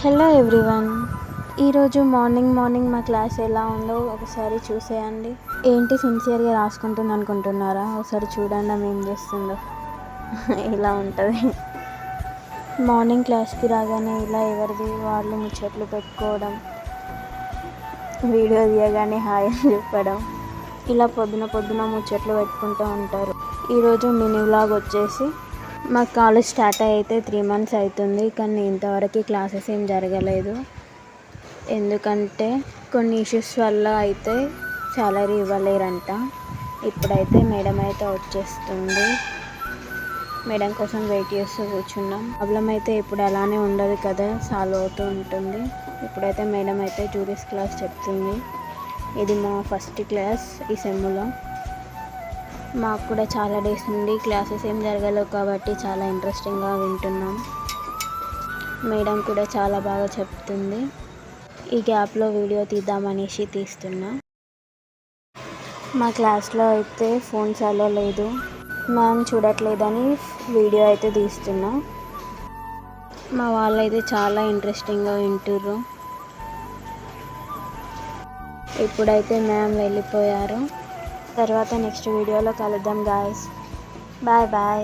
Hello everyone, ఈరోజు morning మా class ఎలా ఉందో ఒకసారి చూసేయండి. ఏంటి సిన్సియర్గా రాసుకుంటుంది అనుకుంటున్నారా? ఒకసారి చూడండి ఆమె ఏం చేస్తుందో. ఇలా ఉంటుంది. మార్నింగ్ క్లాస్కి రాగానే ఇలా ఎవరిది వాళ్ళు ముచ్చట్లు పెట్టుకోవడం, వీడియో తీయగానే హాయ్ అని చెప్పడం, ఇలా పొద్దున ముచ్చట్లు పెట్టుకుంటూ ఉంటారు. ఈరోజు మినీ వ్లాగ్ వచ్చేసి మా కాలేజ్ స్టార్ట్ అయితే 3 months అవుతుంది, కానీ ఇంతవరకు క్లాసెస్ ఏం జరగలేదు. ఎందుకంటే కొన్ని ఇష్యూస్ వల్ల అయితే సాలరీ ఇవ్వలేరంట. ఇప్పుడైతే మేడం అయితే వచ్చేస్తుంది. మేడం కోసం వెయిట్ చేస్తూ కూర్చున్నాం. ప్రాబ్లం అయితే ఇప్పుడు అలానే ఉండదు కదా, సాల్వ్ అవుతూ ఉంటుంది. ఇప్పుడైతే మేడం అయితే జూరిస్ క్లాస్ చెప్తుంది. ఇది మా ఫస్ట్ క్లాస్ ఈ సెమ్లో. మాకు కూడా చాలా డేస్ నుండి క్లాసెస్ ఏం జరగలేవు కాబట్టి చాలా ఇంట్రెస్టింగ్గా వింటున్నాం. మేడం కూడా చాలా బాగా చెప్తుంది. ఈ గ్యాప్లో వీడియో తీద్దామనేసి తీస్తున్నా. మా క్లాస్లో అయితే ఫోన్స్ అలో లేదు. మ్యామ్ చూడట్లేదని వీడియో అయితే తీస్తున్నా. మా వాళ్ళైతే చాలా ఇంట్రెస్టింగ్గా వింటుర్రు. ఇప్పుడైతే మ్యామ్ వెళ్ళిపోయారు. తర్వాత నెక్స్ట్ వీడియోలో కలుద్దాం గాయ్స్. బాయ్.